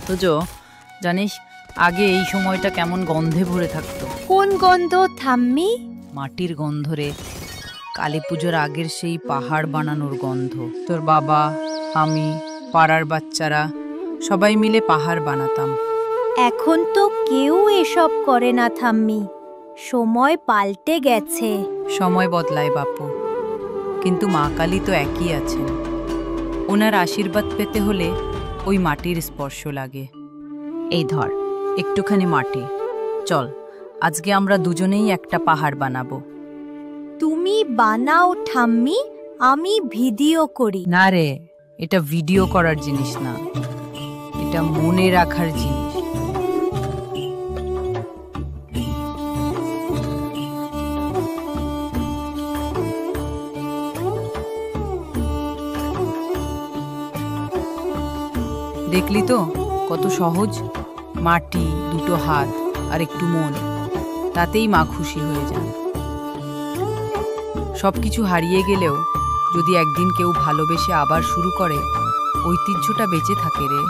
অথচ জানিস আগে এই সময়টা কেমন গন্ধে ভরে থাকতো। কোন গন্ধ ঠাম্মি? মাটির গন্ধ রে, কালী পুজোর আগের সেই পাহাড় বানানোর গন্ধ। তোর বাবা, আমি, পাড়ার বাচ্চারা সবাই মিলে পাহাড় বানাতাম। এখন তো কেউ এসব করে না ঠাম্মি, সময় পাল্টে গেছে। সময় বদলায় বাপু, কিন্তু মা কালী তো একই আছেন। ওনার আশীর্বাদ পেতে হলে ওই মাটির স্পর্শ লাগে। এই ধর একটুখানি মাটি, চল আজকে আমরা দুজনেই একটা পাহাড় বানাবো। তুমি বানাও ঠাম্মি, আমি ভিডিও করি। না রে, এটা ভিডিও করার জিনিস না, এটা মনে রাখার জিনিস। দেখলি তো কত সহজ, মাটি, দুটো হাত আর একটু মন, তাতেই মা খুশি হয়ে যান। সব কিছু হারিয়ে গেলেও যদি একদিন কেউ ভালোবেসে আবার শুরু করে, ঐতিহ্যটা বেঁচে থাকে রে।